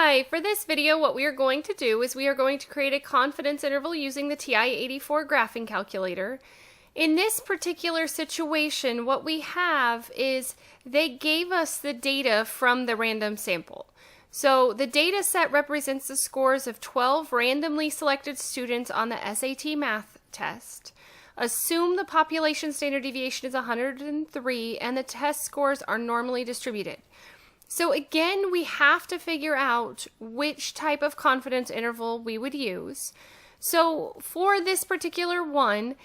Hi, for this video what we are going to do is we are going to create a confidence interval using the TI-84 graphing calculator. In this particular situation, what we have is they gave us the data from the random sample. So the data set represents the scores of 12 randomly selected students on the SAT math test. Assume the population standard deviation is 103 and the test scores are normally distributed. So again, we have to figure out which type of confidence interval we would use. So for this particular one,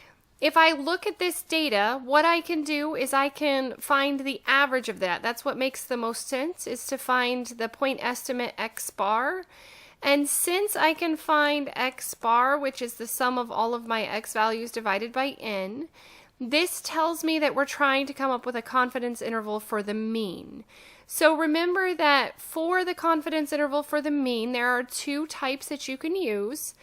if I look at this data, what I can do is I can find the average of that. That's what makes the most sense, is to find the point estimate x bar. And since I can find x bar, which is the sum of all of my x values divided by n, this tells me that we're trying to come up with a confidence interval for the mean. So remember that for the confidence interval for the mean, there are two types that you can use.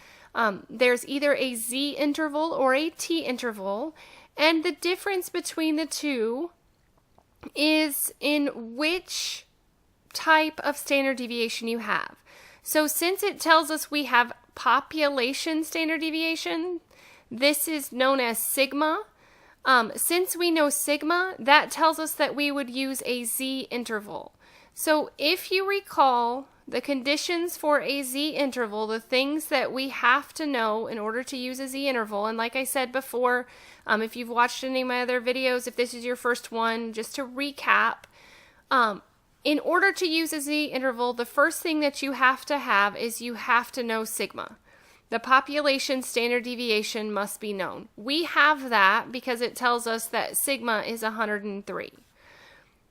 There's either a z interval or a t interval, and the difference between the two is in which type of standard deviation you have. So since it tells us we have population standard deviation, this is known as sigma. Since we know sigma, that tells us that we would use a z interval. So if you recall the conditions for a z interval, the things that we have to know in order to use a z interval, and like I said before, if you've watched any of my other videos, if this is your first one, just to recap, in order to use a z interval, the first thing that you have to have is you have to know sigma. The population standard deviation must be known. We have that because it tells us that sigma is 103.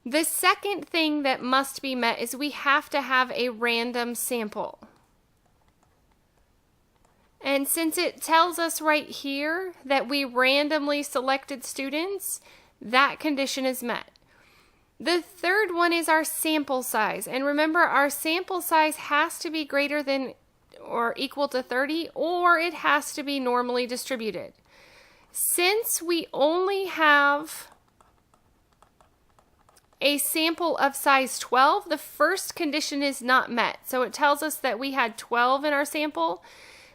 The second thing that must be met is we have to have a random sample. And since it tells us right here that we randomly selected students, that condition is met. The third one is our sample size. And remember, our sample size has to be greater than or equal to 30, or it has to be normally distributed. Since we only have a sample of size 12, the first condition is not met. So it tells us that we had 12 in our sample.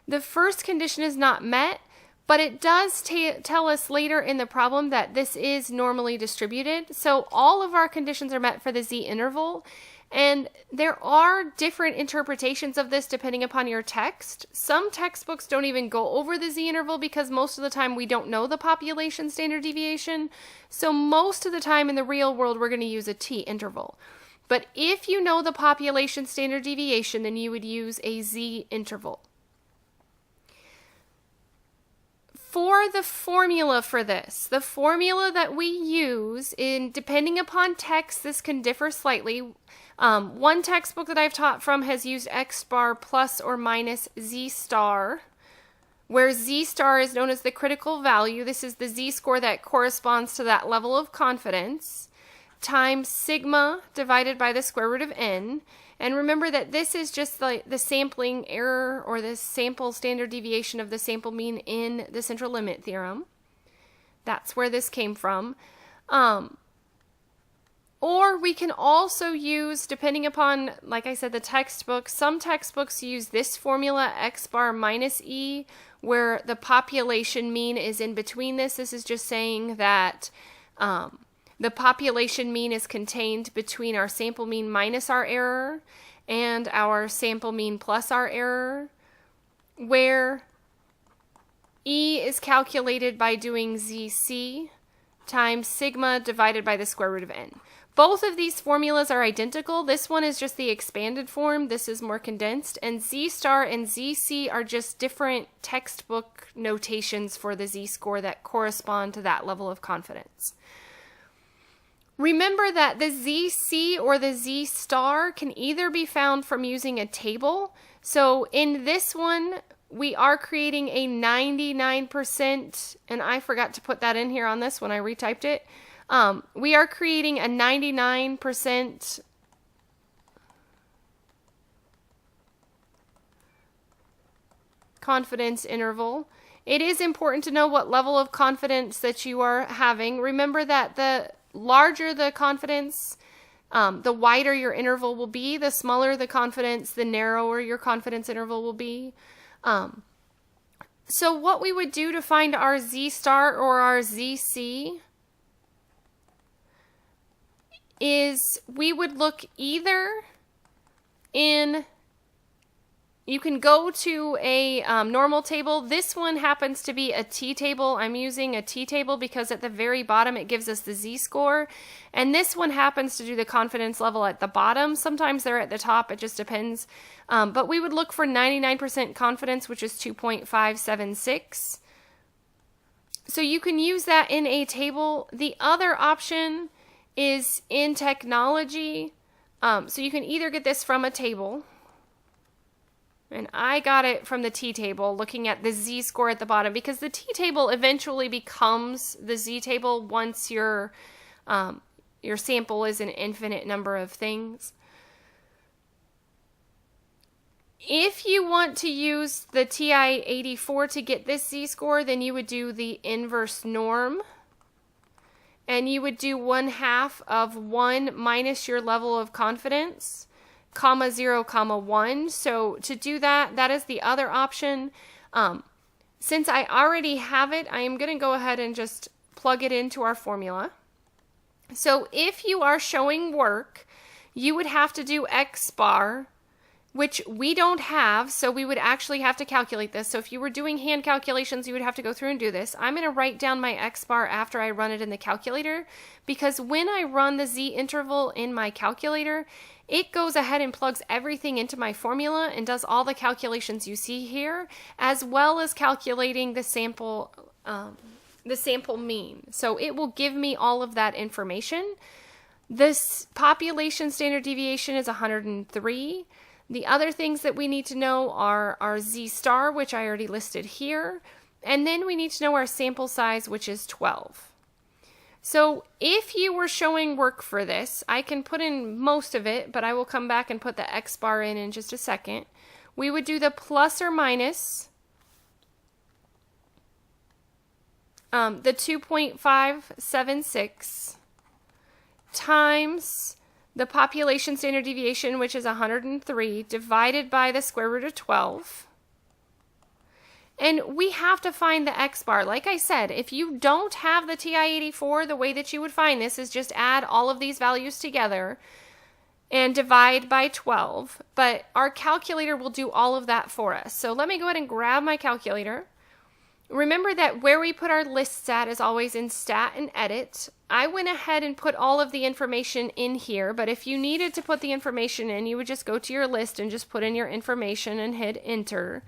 The first condition is not met, but it does tell us later in the problem that this is normally distributed. So all of our conditions are met for the z interval. And there are different interpretations of this depending upon your text. Some textbooks don't even go over the z interval because most of the time we don't know the population standard deviation. So most of the time in the real world we're going to use a t interval. But if you know the population standard deviation, then you would use a z interval. For the formula for this, the formula that we use, depending upon text, this can differ slightly. One textbook that I've taught from has used x bar plus or minus z star, where z star is known as the critical value. This is the z score that corresponds to that level of confidence, times sigma divided by the square root of n. And remember that this is just the sampling error or the sample standard deviation of the sample mean in the central limit theorem. That's where this came from. Or we can also use, depending upon, like I said, the textbook, some textbooks use this formula, x bar minus e, where the population mean is in between this. This is just saying that the population mean is contained between our sample mean minus our error and our sample mean plus our error, where E is calculated by doing ZC times sigma divided by the square root of n. Both of these formulas are identical. This one is just the expanded form. This is more condensed. And Z star and ZC are just different textbook notations for the Z score that correspond to that level of confidence. Remember that the ZC or the Z star can either be found from using a table. So in this one, we are creating a 99%, and I forgot to put that in here on this when I retyped it. We are creating a 99% confidence interval. It is important to know what level of confidence that you are having. Remember that the larger the confidence, The wider your interval will be, the smaller the confidence, the narrower your confidence interval will be. So what we would do to find our Z star or our ZC is we would look either in, you can go to a normal table. This one happens to be a t-table. I'm using a t-table because at the very bottom it gives us the Z-score. And this one happens to do the confidence level at the bottom. Sometimes they're at the top, it just depends. But we would look for 99% confidence, which is 2.576. So you can use that in a table. The other option is in technology. So you can either get this from a table, and I got it from the t-table, looking at the Z-score at the bottom, because the t-table eventually becomes the Z-table once your sample is an infinite number of things. If you want to use the TI-84 to get this Z-score, then you would do the inverse norm, and you would do 1/2 of 1 minus your level of confidence, comma 0, comma 1. So to do that, that is the other option. Since I already have it, I am going to go ahead and just plug it into our formula. So if you are showing work, you would have to do X bar, which we don't have, so we would actually have to calculate this. So if you were doing hand calculations, you would have to go through and do this. I'm going to write down my X bar after I run it in the calculator, because when I run the Z interval in my calculator, it goes ahead and plugs everything into my formula and does all the calculations you see here, as well as calculating the sample mean. So it will give me all of that information. This population standard deviation is 103. The other things that we need to know are our Z star, which I already listed here, and then we need to know our sample size, which is 12. So if you were showing work for this, I can put in most of it, but I will come back and put the X bar in just a second. We would do the plus or minus the 2.576 times the population standard deviation, which is 103, divided by the square root of 12. And we have to find the X bar. Like I said, if you don't have the TI-84, the way that you would find this is just add all of these values together and divide by 12. But our calculator will do all of that for us. So let me go ahead and grab my calculator. Remember that where we put our lists at is always in Stat and Edit. I went ahead and put all of the information in here, but if you needed to put the information in, you would just go to your list and just put in your information and hit Enter.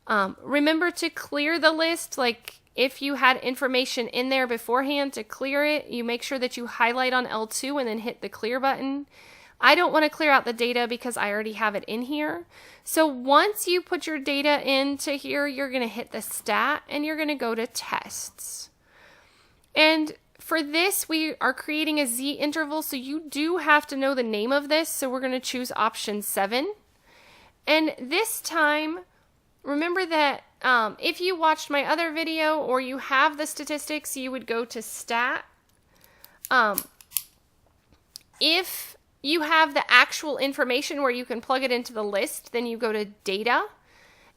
Remember to clear the list. Like if you had information in there beforehand, to clear it, you make sure that you highlight on L2 and then hit the clear button. I don't want to clear out the data because I already have it in here. So once you put your data into here, you're going to hit the stat and you're going to go to tests. And for this, we are creating a Z interval, so you do have to know the name of this. So we're going to choose option 7. And this time, remember that if you watched my other video or you have the statistics, you would go to stat. If you have the actual information where you can plug it into the list, then you go to data.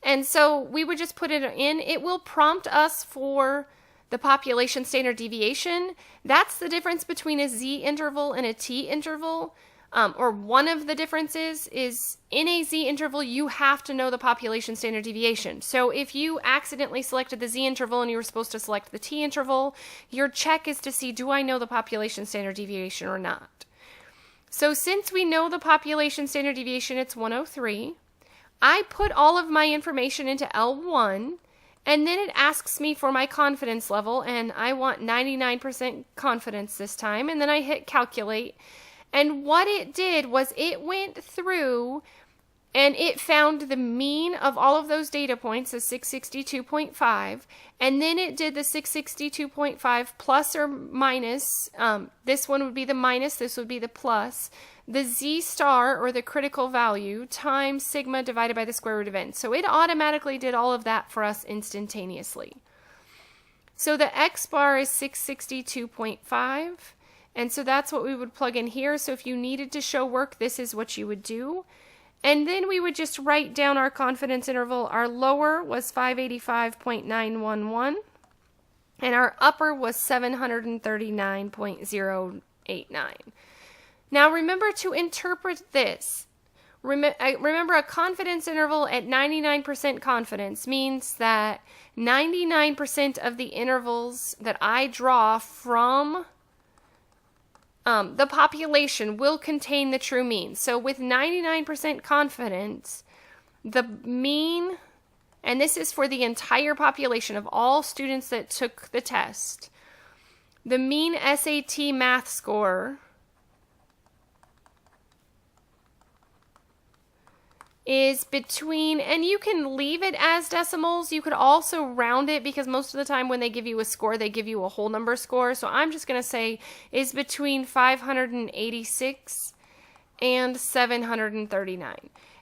And so we would just put it in. It will prompt us for the population standard deviation. That's the difference between a Z interval and a T interval. Or one of the differences is in a Z interval, you have to know the population standard deviation. So if you accidentally selected the Z interval and you were supposed to select the T interval, your check is to see, do I know the population standard deviation or not? So since we know the population standard deviation, it's 103, I put all of my information into L1, and then it asks me for my confidence level, and I want 99% confidence this time, and then I hit calculate. And what it did was it went through and it found the mean of all of those data points as 662.5, and then it did the 662.5 plus or minus, this one would be the minus, this would be the plus, the Z star or the critical value times sigma divided by the square root of n. So it automatically did all of that for us instantaneously. So the X bar is 662.5. And so that's what we would plug in here. So if you needed to show work, this is what you would do. And then we would just write down our confidence interval. Our lower was 585.911, and our upper was 739.089. Now remember to interpret this. Remember, a confidence interval at 99% confidence means that 99% of the intervals that I draw from the population will contain the true mean. So with 99% confidence, the mean, and this is for the entire population of all students that took the test, the mean SAT math score is between, and you can leave it as decimals. You could also round it, because most of the time when they give you a score, they give you a whole number score. So I'm just going to say is between 586 and 739.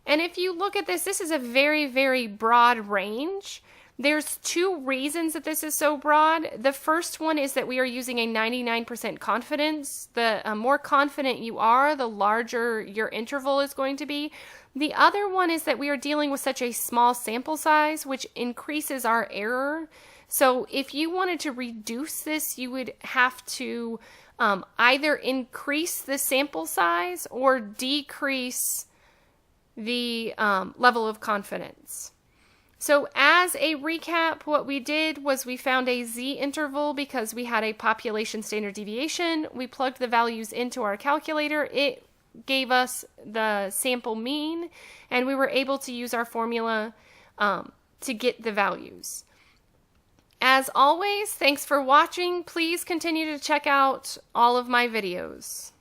And if you look at this, this is a very, very broad range. There's two reasons that this is so broad. The first one is that we are using a 99% confidence. The more confident you are, the larger your interval is going to be. The other one is that we are dealing with such a small sample size, which increases our error. So if you wanted to reduce this, you would have to either increase the sample size or decrease the level of confidence. So as a recap, what we did was we found a z-interval because we had a population standard deviation. We plugged the values into our calculator. It gave us the sample mean, and we were able to use our formula to get the values. As always, thanks for watching. Please continue to check out all of my videos.